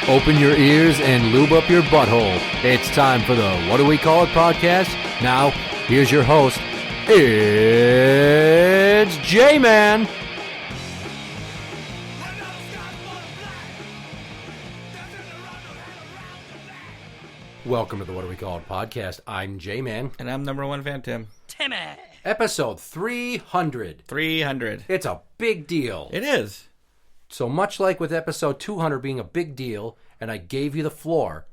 Open your ears and lube up your butthole. It's time for the What Do We Call It podcast. Now, here's your host. It's J-Man. Welcome to the What Do We Call It podcast. I'm J-Man. And I'm number one fan, Timmy. Episode 300. 300. It's a big deal. It is. So much like with episode 200 being a big deal, and I gave you the floor,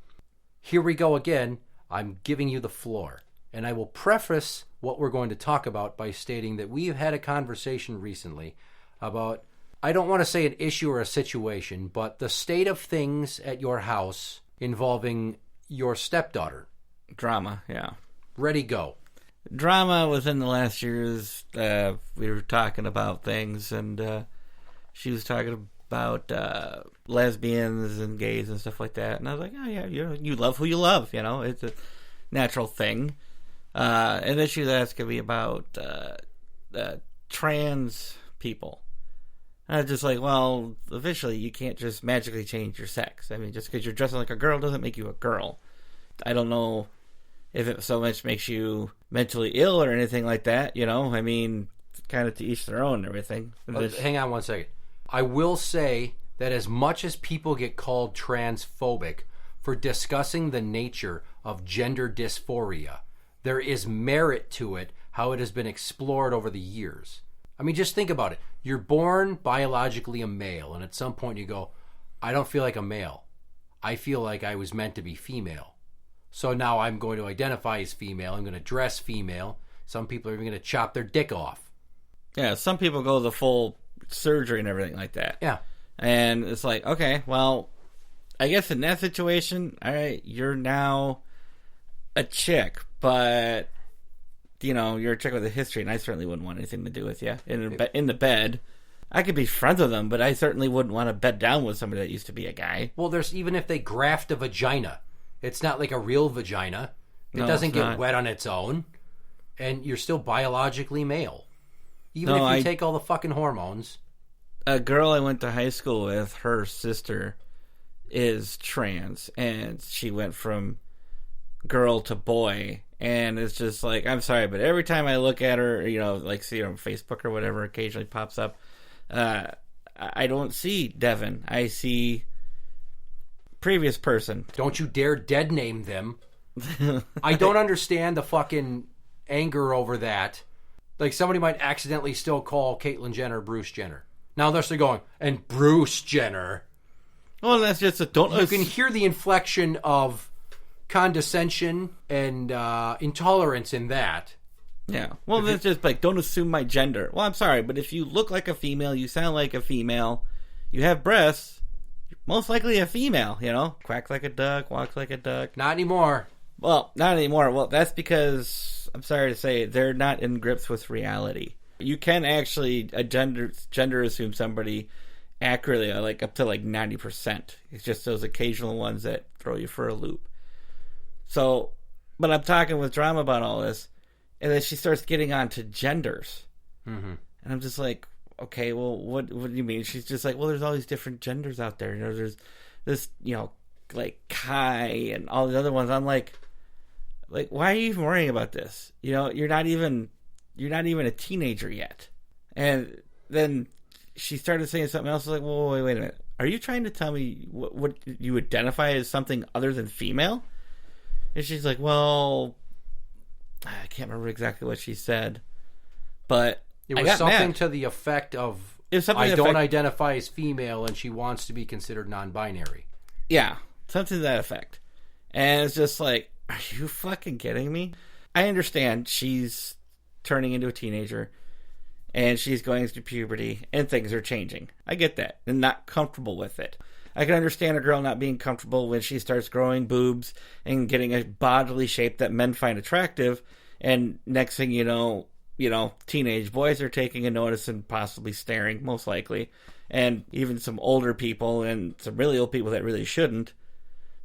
here we go again. I'm giving you the floor. And I will preface what we're going to talk about by stating that we've had a conversation recently about, I don't want to say an issue or a situation, but the state of things at your house involving your stepdaughter. Drama, yeah. Ready, go. Drama within the last years. We were talking about things, and she was talking about lesbians and gays and stuff like that. And I was like, oh, yeah, you love who you love, you know. It's a natural thing. And then she was asking me about trans people. And I was just like, well, officially, you can't just magically change your sex. I mean, just because you're dressing like a girl doesn't make you a girl. I don't know if it so much makes you mentally ill or anything like that, you know? I mean, kind of to each their own and everything. Hang on one second. I will say that as much as people get called transphobic for discussing the nature of gender dysphoria, there is merit to it, how it has been explored over the years. I mean, just think about it. You're born biologically a male, and at some point you go, I don't feel like a male. I feel like I was meant to be female. So now I'm going to identify as female. I'm going to dress female. Some people are even going to chop their dick off. Yeah, some people go the full surgery and everything like that. Yeah. And it's like, okay, well, I guess in that situation, all right, you're now a chick, but, you know, you're a chick with a history, and I certainly wouldn't want anything to do with you in the bed. I could be friends with them, but I certainly wouldn't want to bed down with somebody that used to be a guy. Well, there's even if they graft a vagina, it's not like a real vagina. It doesn't get wet on its own, and you're still biologically male. Even if you take all the fucking hormones. A girl I went to high school with, her sister is trans, and she went from girl to boy, and it's just like, I'm sorry, but every time I look at her, you know, like see her on Facebook or whatever occasionally pops up, I don't see Devin. I see previous person. Don't you dare dead name them. I don't understand the fucking anger over that. Like, somebody might accidentally still call Caitlyn Jenner Bruce Jenner. Now they're still going, and Bruce Jenner. Well, that's just a don't. You can hear the inflection of condescension and intolerance in that. Yeah. Well, that's just like, don't assume my gender. Well, I'm sorry, but if you look like a female, you sound like a female, you have breasts, you're most likely a female, you know? Quack like a duck, walk like a duck. Not anymore. Well, not anymore. Well, that's because, I'm sorry to say, they're not in grips with reality. You can actually gender assume somebody accurately, like up to like 90%. It's just those occasional ones that throw you for a loop. So, but I'm talking with Drama about all this, and then she starts getting onto genders. Mm-hmm. And I'm just like, okay, well, what do you mean? She's just like, well, there's all these different genders out there. You know, there's this, you know, like Kai and all the other ones. I'm like, why are you even worrying about this? You know, you're not even a teenager yet. And then she started saying something else. I was like, well, wait a minute. Are you trying to tell me what you identify as something other than female? And she's like, well, I can't remember exactly what she said, but it was something to the effect of, I don't identify as female, and she wants to be considered non-binary. Yeah, something to that effect. And it's just like, are you fucking kidding me? I understand she's turning into a teenager, and she's going through puberty, and things are changing. I get that, and not comfortable with it. I can understand a girl not being comfortable when she starts growing boobs and getting a bodily shape that men find attractive, and next thing you know, teenage boys are taking a notice and possibly staring, most likely, and even some older people and some really old people that really shouldn't.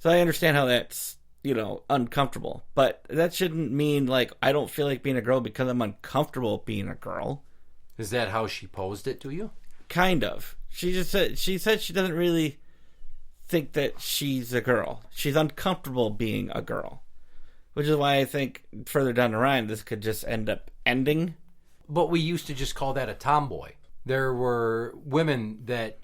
So I understand how that's, you know, uncomfortable. But that shouldn't mean, like, I don't feel like being a girl because I'm uncomfortable being a girl. Is that how she posed it to you? Kind of. She said she doesn't really think that she's a girl. She's uncomfortable being a girl. Which is why I think further down the line, this could just end up ending. But we used to just call that a tomboy. There were women that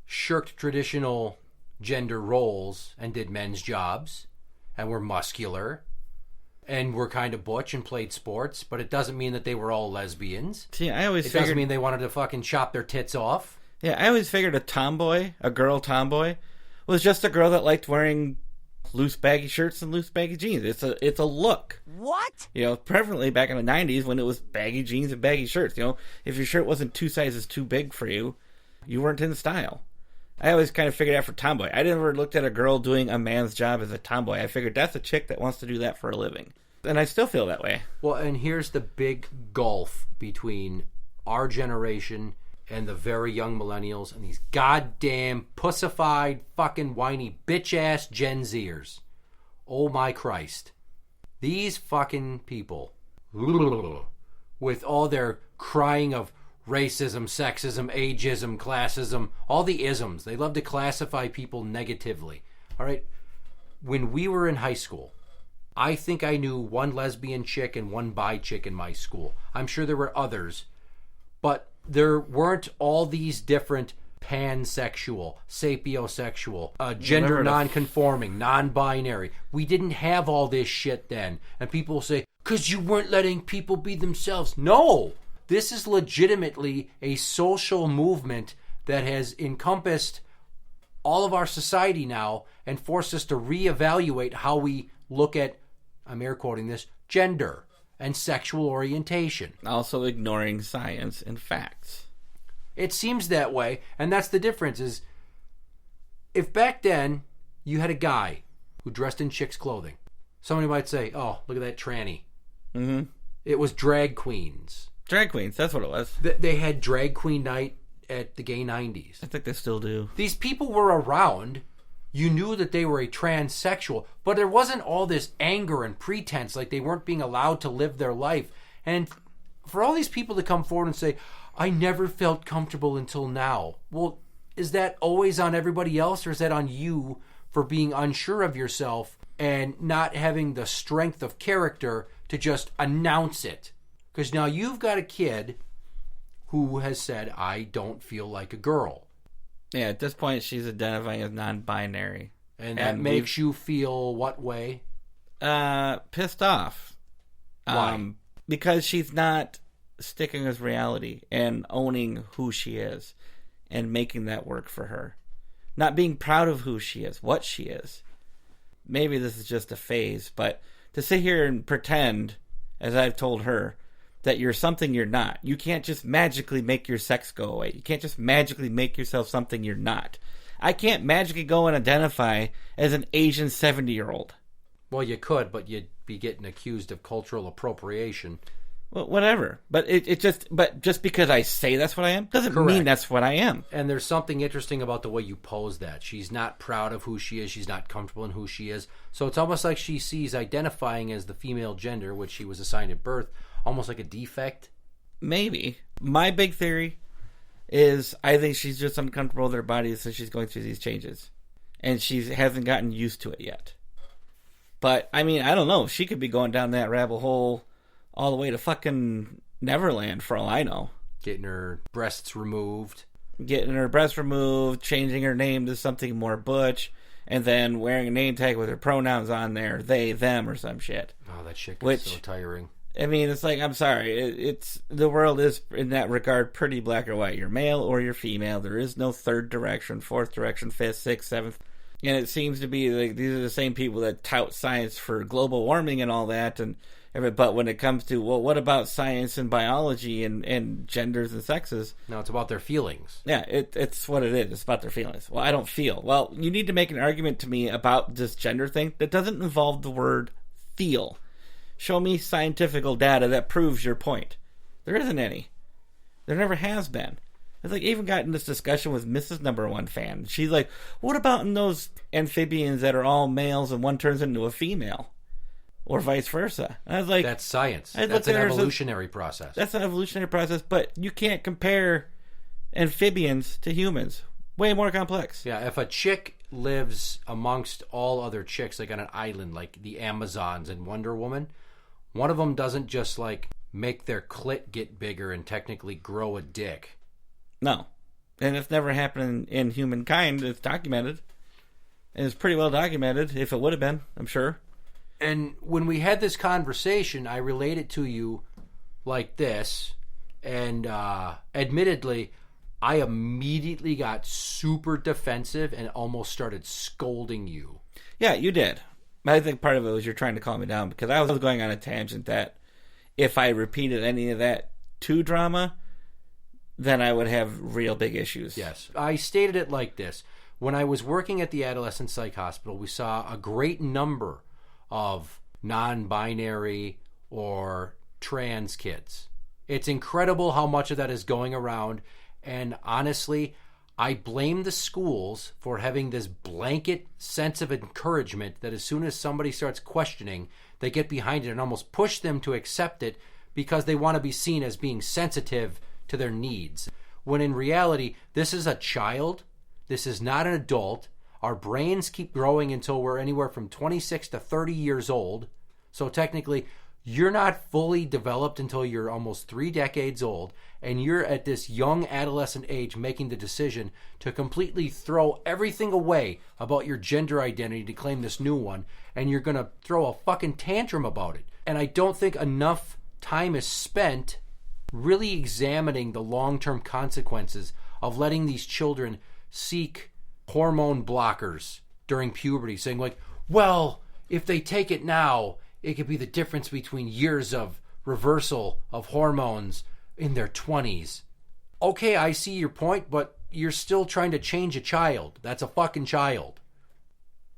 shirked traditional gender roles and did men's jobs and were muscular and were kind of butch and played sports, but it doesn't mean that they were all lesbians. See, I always It doesn't mean they wanted to fucking chop their tits off. Yeah, I always figured a tomboy, a girl tomboy, was just a girl that liked wearing loose baggy shirts and loose baggy jeans. It's a look. What? You know, prevalently back in the 90s when it was baggy jeans and baggy shirts. You know, if your shirt wasn't 2 sizes too big for you, you weren't in style. I always kind of figured out for tomboy. I never looked at a girl doing a man's job as a tomboy. I figured that's a chick that wants to do that for a living. And I still feel that way. Well, and here's the big gulf between our generation and the very young millennials and these goddamn pussified fucking whiny bitch-ass Gen Zers. Oh my Christ. These fucking people, with all their crying of racism, sexism, ageism, classism, all the isms. They love to classify people negatively. All right? When we were in high school, I think I knew one lesbian chick and one bi chick in my school. I'm sure there were others, but there weren't all these different pansexual, sapiosexual, gender non-conforming, non-binary. We didn't have all this shit then. And people say, because you weren't letting people be themselves. No! This is legitimately a social movement that has encompassed all of our society now and forced us to reevaluate how we look at, I'm air quoting this, gender and sexual orientation. Also ignoring science and facts. It seems that way, and that's the difference is if back then you had a guy who dressed in chicks' clothing, somebody might say, oh, look at that tranny. Mm-hmm. It was drag queens. Drag queens, that's what it was. They had drag queen night at the gay 90s. I think they still do. These people were around. You knew that they were a transsexual, but there wasn't all this anger and pretense like they weren't being allowed to live their life. And for all these people to come forward and say, I never felt comfortable until now. Well, is that always on everybody else, or is that on you for being unsure of yourself and not having the strength of character to just announce it? Because now you've got a kid who has said, I don't feel like a girl. Yeah, at this point, she's identifying as non-binary. And that makes you feel what way? Pissed off. Why? Because she's not sticking with reality and owning who she is and making that work for her. Not being proud of who she is, what she is. Maybe this is just a phase, but to sit here and pretend, as I've told her, that you're something you're not. You can't just magically make your sex go away. You can't just magically make yourself something you're not. I can't magically go and identify as an Asian 70-year-old. Well, you could, but you'd be getting accused of cultural appropriation. Well, whatever. But just because I say that's what I am doesn't Correct. mean that's what I am. And there's something interesting about the way you pose that. She's not proud of who she is. She's not comfortable in who she is. So it's almost like she sees identifying as the female gender, which she was assigned at birth, almost like a defect. Maybe. My big theory is I think she's just uncomfortable with her body, so she's going through these changes. And she hasn't gotten used to it yet. But, I mean, I don't know. She could be going down that rabbit hole all the way to fucking Neverland, for all I know. Getting her breasts removed. Getting her breasts removed, changing her name to something more butch, and then wearing a name tag with her pronouns on there, they, them, or some shit. Oh, that shit gets so tiring. I mean, it's like, I'm sorry, it's the world is, in that regard, pretty black or white. You're male or you're female. There is no third direction, fourth direction, fifth, sixth, seventh. And it seems to be like these are the same people that tout science for global warming and all that. But when it comes to, well, what about science and biology and genders and sexes? No, it's about their feelings. Yeah, it's what it is. It's about their feelings. Well, I don't feel. Well, you need to make an argument to me about this gender thing that doesn't involve the word feel. Show me scientific data that proves your point. There isn't any. There never has been. It's like, I even got in this discussion with Mrs. Number One Fan. She's like, what about in those amphibians that are all males and one turns into a female? Or vice versa. And I was like... That's science. That's an evolutionary process. That's an evolutionary process, but you can't compare amphibians to humans. way more complex. Yeah, if a chick lives amongst all other chicks, like on an island, like the Amazons and Wonder Woman, one of them doesn't just like make their clit get bigger and technically grow a dick. No. And it's never happened in humankind. It's documented. And it's pretty well documented, if it would have been, I'm sure. And when we had this conversation, I related to you like this. And admittedly, I immediately got super defensive and almost started scolding you. Yeah, you did. I think part of it was you're trying to calm me down, because I was going on a tangent that if I repeated any of that to Drama, then I would have real big issues. Yes. I stated it like this. When I was working at the Adolescent Psych Hospital, we saw a great number of non-binary or trans kids. It's incredible how much of that is going around. And honestly, I blame the schools for having this blanket sense of encouragement that as soon as somebody starts questioning, they get behind it and almost push them to accept it because they want to be seen as being sensitive to their needs. When in reality, this is a child. This is not an adult. Our brains keep growing until we're anywhere from 26 to 30 years old. So technically, you're not fully developed until you're almost 3 decades old, and you're at this young adolescent age making the decision to completely throw everything away about your gender identity to claim this new one, and you're going to throw a fucking tantrum about it. And I don't think enough time is spent really examining the long-term consequences of letting these children seek hormone blockers during puberty, saying like, well, if they take it now, it could be the difference between years of reversal of hormones in their 20s. Okay, I see your point, but you're still trying to change a child. That's a fucking child.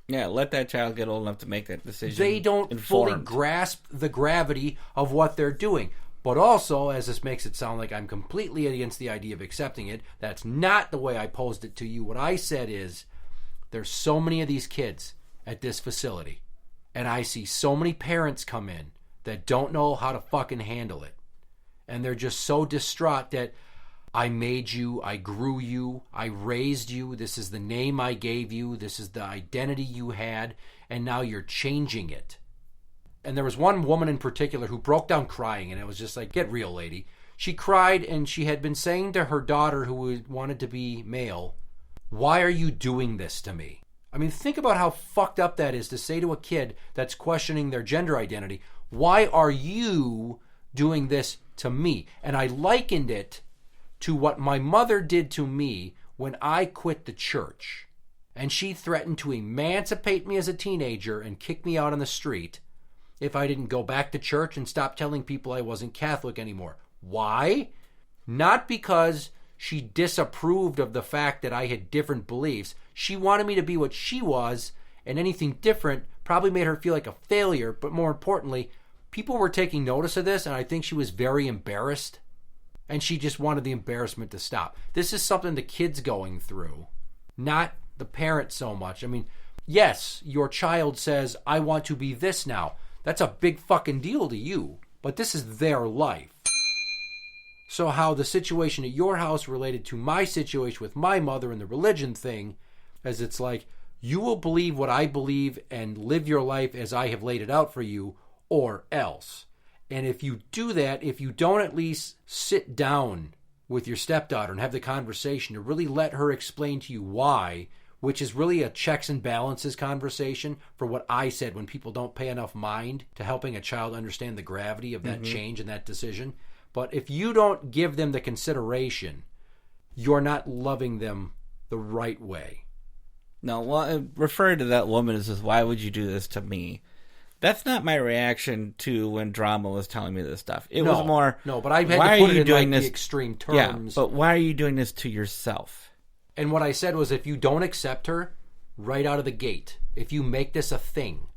Yeah, let that child get old enough to make that decision. They don't fully grasp the gravity of what they're doing. But also, as this makes it sound like I'm completely against the idea of accepting it, that's not the way I posed it to you. What I said is, there's so many of these kids at this facility, and I see so many parents come in that don't know how to fucking handle it. And they're just so distraught that I made you, I grew you, I raised you, this is the name I gave you, this is the identity you had, and now you're changing it. And there was one woman in particular who broke down crying, and it was just like, get real, lady. She cried, and she had been saying to her daughter, who wanted to be male, why are you doing this to me? I mean, think about how fucked up that is to say to a kid that's questioning their gender identity, why are you doing this to me? And I likened it to what my mother did to me when I quit the church. And she threatened to emancipate me as a teenager and kick me out on the street if I didn't go back to church and stop telling people I wasn't Catholic anymore. Why? Not because she disapproved of the fact that I had different beliefs. She wanted me to be what she was, and anything different probably made her feel like a failure. But more importantly, people were taking notice of this, and I think she was very embarrassed, and she just wanted the embarrassment to stop. This is something the kid's going through, not the parent so much. I mean, yes, your child says, I want to be this now. That's a big fucking deal to you, but this is their life. So how the situation at your house related to my situation with my mother and the religion thing, as it's like, you will believe what I believe and live your life as I have laid it out for you, or else. And if you do that, if you don't at least sit down with your stepdaughter and have the conversation to really let her explain to you why, which is really a checks and balances conversation for what I said when people don't pay enough mind to helping a child understand the gravity of that change and that decision. But if you don't give them the consideration, you're not loving them the right way. No, well, referring to that woman as, why would you do this to me? That's not my reaction to when Drama was telling me this stuff. It was more, no, but I've had why to put are you it in doing like this? The extreme terms. Yeah, but why are you doing this to yourself? And what I said was, if you don't accept her right out of the gate, if you make this a thing,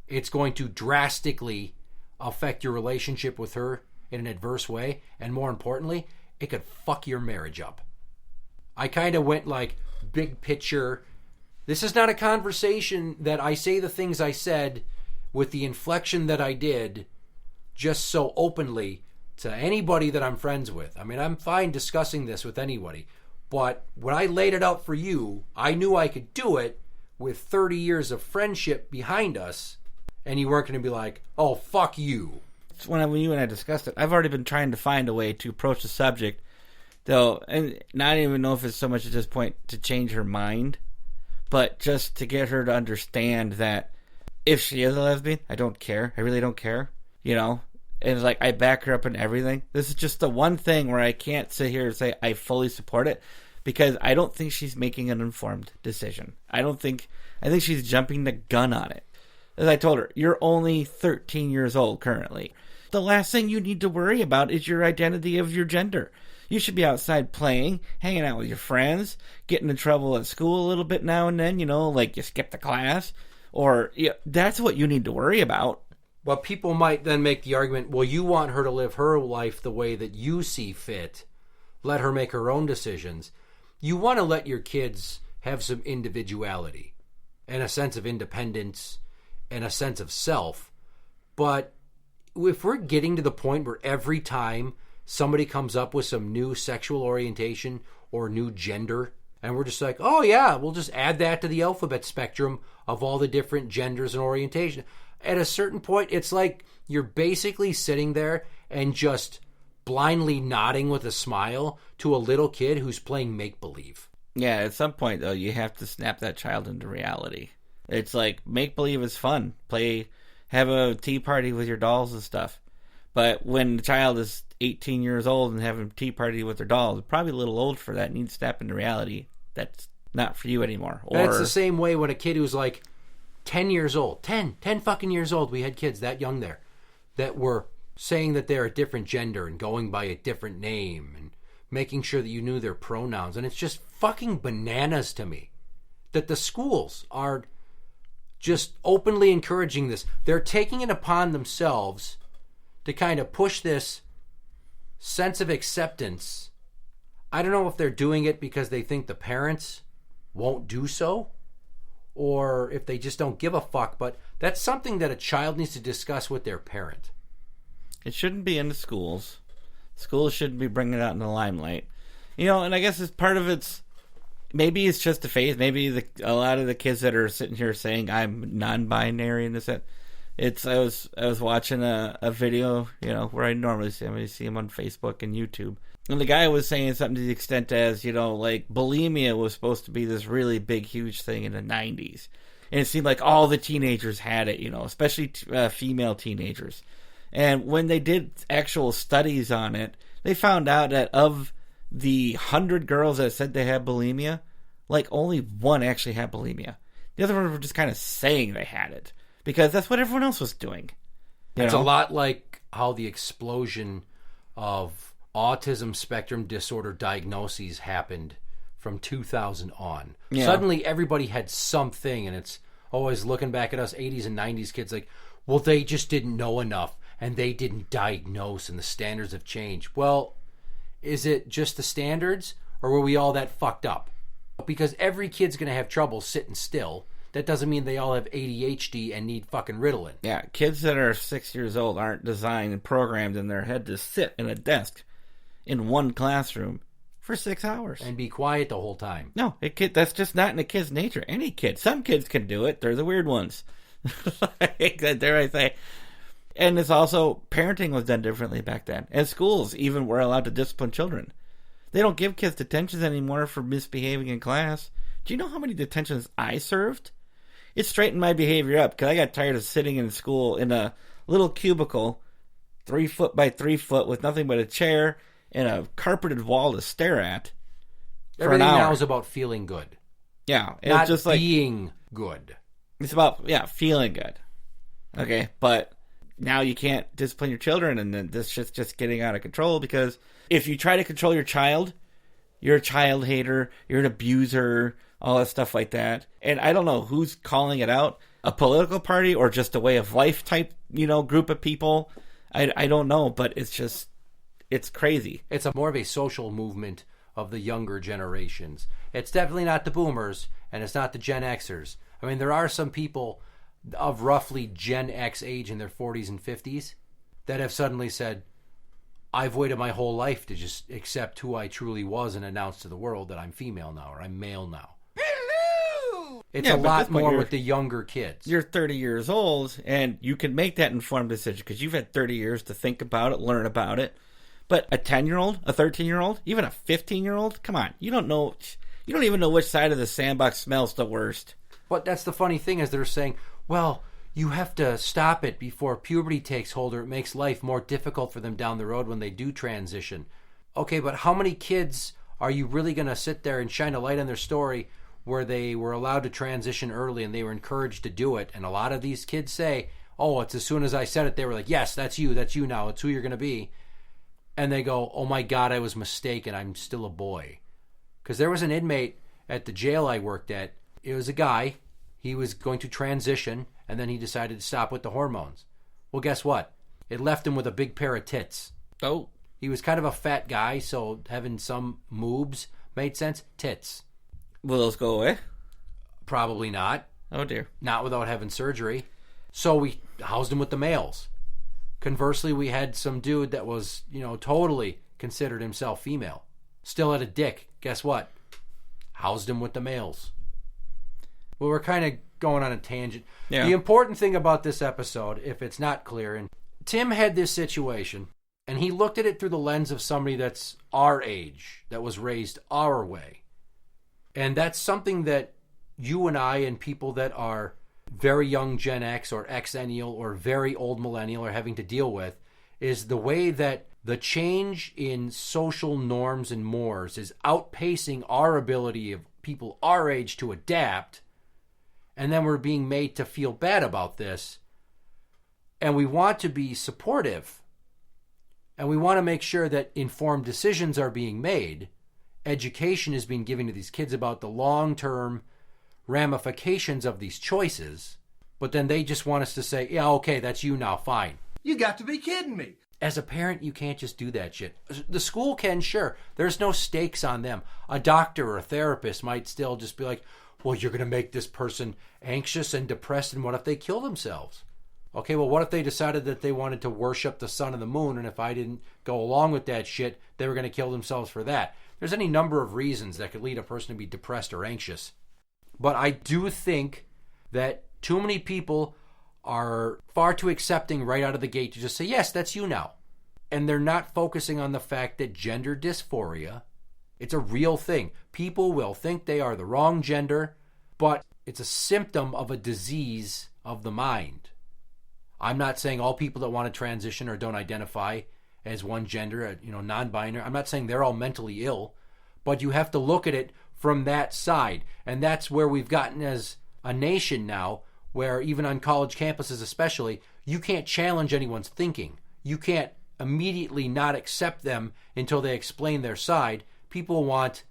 it's going to drastically affect your relationship with her in an adverse way. And more importantly, it could fuck your marriage up. I kind of went like big picture. This is not a conversation that I say the things I said with the inflection that I did just so openly to anybody that I'm friends with. I mean, I'm fine discussing this with anybody. But when I laid it out for you, I knew I could do it with 30 years of friendship behind us, and you weren't going to be like, oh, fuck you. When you and I discussed it, I've already been trying to find a way to approach the subject, though, and not even know if it's so much at this point to change her mind, but just to get her to understand that if she is a lesbian, I don't care. I really don't care, you know? And it's like, I back her up in everything. This is just the one thing where I can't sit here and say I fully support it, because I don't think she's making an informed decision. I think she's jumping the gun on it. As I told her, you're only 13 years old currently. The last thing you need to worry about is your identity of your gender. You should be outside playing, hanging out with your friends, getting in trouble at school a little bit now and then, you know, like you skip the class. Or that's what you need to worry about. But people might then make the argument, well, you want her to live her life the way that you see fit. Let her make her own decisions. You want to let your kids have some individuality and a sense of independence and a sense of self. But if we're getting to the point where every time somebody comes up with some new sexual orientation or new gender, and we're just like, oh yeah, we'll just add that to the alphabet spectrum of all the different genders and orientation. At a certain point, it's like you're basically sitting there and just blindly nodding with a smile to a little kid who's playing make-believe. Yeah, at some point, though, you have to snap that child into reality. It's like, make-believe is fun. Have a tea party with your dolls and stuff. But when the child is 18 years old and having a tea party with their dolls, probably a little old for that, needs to snap into reality. That's not for you anymore. Or it's the same way when a kid who's like 10 years old, 10 fucking years old, we had kids that young there, that were saying that they're a different gender and going by a different name and making sure that you knew their pronouns. And it's just fucking bananas to me that the schools are just openly encouraging this. They're taking it upon themselves to kind of push this sense of acceptance. I don't know if they're doing it because they think the parents won't do so, or if they just don't give a fuck, but that's something that a child needs to discuss with their parent. It shouldn't be in the schools. Schools shouldn't be bringing it out in the limelight. You know, and I guess it's part of maybe it's just a phase. Maybe a lot of the kids that are sitting here saying I'm non-binary and this, that. I was watching a video, you know, where I normally see him on Facebook and YouTube. And the guy was saying something to the extent as, you know, like bulimia was supposed to be this really big, huge thing in the 90s. And it seemed like all the teenagers had it, you know, especially female teenagers. And when they did actual studies on it, they found out that of the 100 girls that said they had bulimia, like only one actually had bulimia. The other ones were just kind of saying they had it because that's what everyone else was doing. It's a lot like how the explosion of autism spectrum disorder diagnoses happened from 2000 on. Yeah. Suddenly everybody had something, and it's always looking back at us 80s and 90s kids like, well, they just didn't know enough and they didn't diagnose and the standards have changed. Well, is it just the standards or were we all that fucked up? Because every kid's going to have trouble sitting still. That doesn't mean they all have ADHD and need fucking Ritalin. Yeah, kids that are 6 years old aren't designed and programmed in their head to sit in a desk in one classroom for 6 hours. And be quiet the whole time. No, that's just not in a kid's nature. Any kid. Some kids can do it. They're the weird ones. Dare I say. And it's also, parenting was done differently back then. And schools even were allowed to discipline children. They don't give kids detentions anymore for misbehaving in class. Do you know how many detentions I served? It straightened my behavior up because I got tired of sitting in school in a little cubicle, 3 foot by 3 foot, with nothing but a chair and a carpeted wall to stare at. Everything now is about feeling good. Yeah, not it's just being good. It's about feeling good. Okay, but now you can't discipline your children, and then this shit's just getting out of control because if you try to control your child, you're a child hater, you're an abuser, all that stuff like that. And I don't know who's calling it out, a political party or just a way of life type, group of people. I don't know, but it's crazy. It's more of a social movement of the younger generations. It's definitely not the boomers, and it's not the Gen Xers. I mean, there are some people of roughly Gen X age in their 40s and 50s that have suddenly said, I've waited my whole life to just accept who I truly was and announce to the world that I'm female now or I'm male now. It's a lot more with the younger kids. You're 30 years old, and you can make that informed decision because you've had 30 years to think about it, learn about it. But a 10-year-old, a 13-year-old, even a 15-year-old, come on, you don't know. You don't even know which side of the sandbox smells the worst. But that's the funny thing is they're saying, well, you have to stop it before puberty takes hold or it makes life more difficult for them down the road when they do transition. Okay, but how many kids are you really going to sit there and shine a light on their story where they were allowed to transition early and they were encouraged to do it? And a lot of these kids say, oh, it's as soon as I said it, they were like, yes, that's you now, it's who you're going to be. And they go, oh my God, I was mistaken, I'm still a boy. Because there was an inmate at the jail I worked at. It was a guy, he was going to transition, and then he decided to stop with the hormones. Well, guess what? It left him with a big pair of tits. Oh. He was kind of a fat guy, so having some moobs made sense. Tits. Will those go away? Probably not. Oh, dear. Not without having surgery. So we housed him with the males. Conversely, we had some dude that was, totally considered himself female. Still had a dick. Guess what? Housed him with the males. Well, we're kind of going on a tangent. Yeah. The important thing about this episode, if it's not clear, and Tim had this situation, and he looked at it through the lens of somebody that's our age, that was raised our way. And that's something that you and I and people that are very young Gen X or Xennial or very old millennial are having to deal with, is the way that the change in social norms and mores is outpacing our ability of people our age to adapt, and then we're being made to feel bad about this, and we want to be supportive, and we want to make sure that informed decisions are being made. Education is being given to these kids about the long-term ramifications of these choices, but then they just want us to say, yeah, okay, that's you now, fine. You got to be kidding me. As a parent, you can't just do that shit. The school can, sure. There's no stakes on them. A doctor or a therapist might still just be like, well, you're going to make this person anxious and depressed, and what if they kill themselves? Okay, well, what if they decided that they wanted to worship the sun and the moon, and if I didn't go along with that shit, they were going to kill themselves for that? There's any number of reasons that could lead a person to be depressed or anxious. But I do think that too many people are far too accepting right out of the gate to just say, yes, that's you now. And they're not focusing on the fact that gender dysphoria, it's a real thing. People will think they are the wrong gender, but it's a symptom of a disease of the mind. I'm not saying all people that want to transition or don't identify as one gender, non-binary, I'm not saying they're all mentally ill, but you have to look at it from that side. And that's where we've gotten as a nation now, where even on college campuses especially, you can't challenge anyone's thinking. You can't immediately not accept them until they explain their side. People want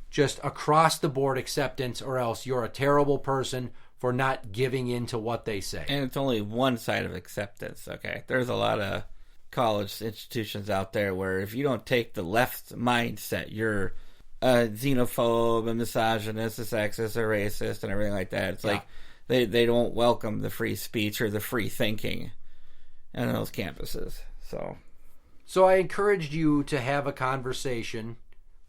just across-the-board acceptance, or else you're a terrible person for not giving in to what they say. And it's only one side of acceptance, okay? There's a lot of college institutions out there where if you don't take the left mindset, you're a xenophobe, a misogynist, a sexist, a racist, and everything like that. It's like they don't welcome the free speech or the free thinking on those campuses. So I encouraged you to have a conversation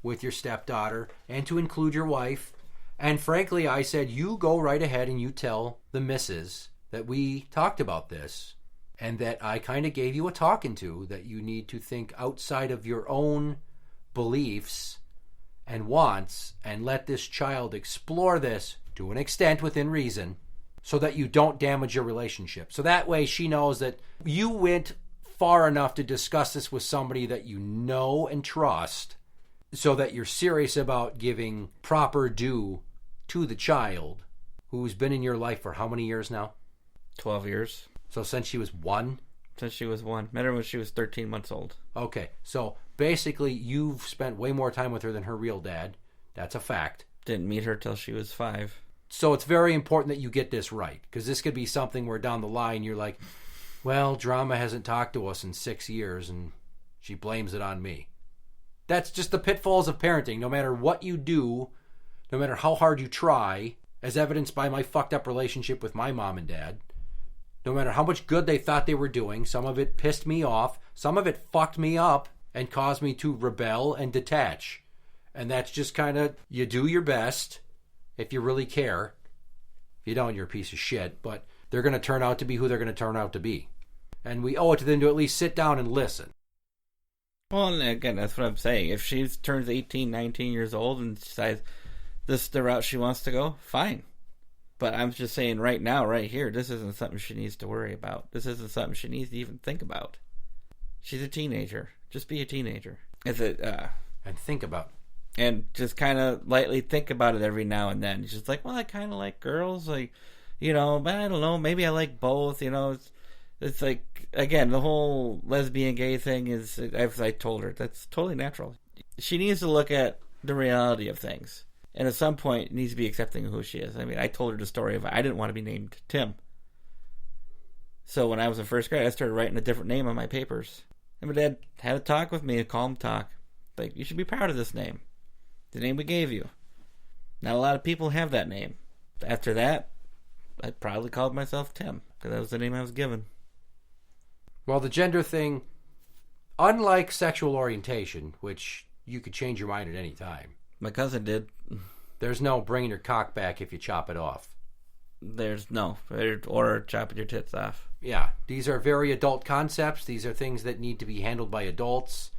with your stepdaughter and to include your wife. And frankly, I said, you go right ahead and you tell the missus that we talked about this and that I kind of gave you a talking to, that you need to think outside of your own beliefs and wants and let this child explore this to an extent within reason so that you don't damage your relationship. So that way she knows that you went far enough to discuss this with somebody that you know and trust so that you're serious about giving proper due to the child who's been in your life for how many years now? 12 years. So since she was 1? Since she was 1. Met her when she was 13 months old. Okay, so basically you've spent way more time with her than her real dad. That's a fact. Didn't meet her till she was 5. So it's very important that you get this right, because this could be something where down the line you're like, well, Drama hasn't talked to us in 6 years and she blames it on me. That's just the pitfalls of parenting. No matter what you do, no matter how hard you try, as evidenced by my fucked up relationship with my mom and dad, No matter how much good they thought they were doing, some of it pissed me off, some of it fucked me up and caused me to rebel and detach. And that's just kind of, you do your best if you really care. If you don't, you're a piece of shit. But they're going to turn out to be who they're going to turn out to be. And we owe it to them to at least sit down and listen. Well, and again, that's what I'm saying. If she turns 18, 19 years old and decides this is the route she wants to go, fine. But I'm just saying right now, right here, this isn't something she needs to worry about. This isn't something she needs to even think about. She's a teenager. Just be a teenager. And think about it. And just kind of lightly think about it every now and then. It's just like, well, I kind of like girls. Like, but I don't know. Maybe I like both. It's like, again, the whole lesbian gay thing is, as I told her, that's totally natural. She needs to look at the reality of things. And at some point, needs to be accepting of who she is. I mean, I told her the story of I didn't want to be named Tim. So when I was in first grade, I started writing a different name on my papers. And my dad had a talk with me, a calm talk. Like, you should be proud of this name. The name we gave you. Not a lot of people have that name. After that, I probably called myself Tim, because that was the name I was given. Well, the gender thing, unlike sexual orientation, which you could change your mind at any time. My cousin did. There's no bringing your cock back if you chop it off. There's no. Or chopping your tits off. Yeah. These are very adult concepts. These are things that need to be handled by adults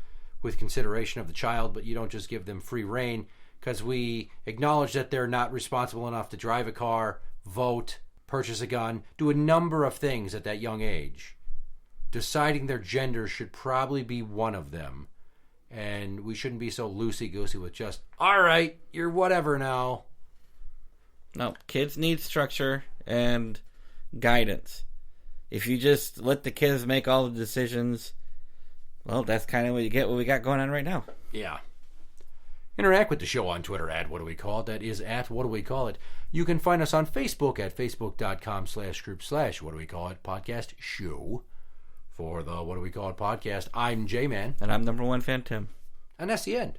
with consideration of the child, but you don't just give them free rein, because we acknowledge that they're not responsible enough to drive a car, vote, purchase a gun, do a number of things at that young age. Deciding their gender should probably be one of them. And we shouldn't be so loosey-goosey with just, all right, you're whatever now. No, kids need structure and guidance. If you just let the kids make all the decisions, well, that's kind of what you get, what we got going on right now. Yeah. Interact with the show on Twitter at What Do We Call It? That is at What Do We Call It? You can find us on Facebook at facebook.com/group/What Do We Call It podcast show. For the What Do We Call It podcast, I'm J-Man. And I'm number one fan, Tim. And that's the end.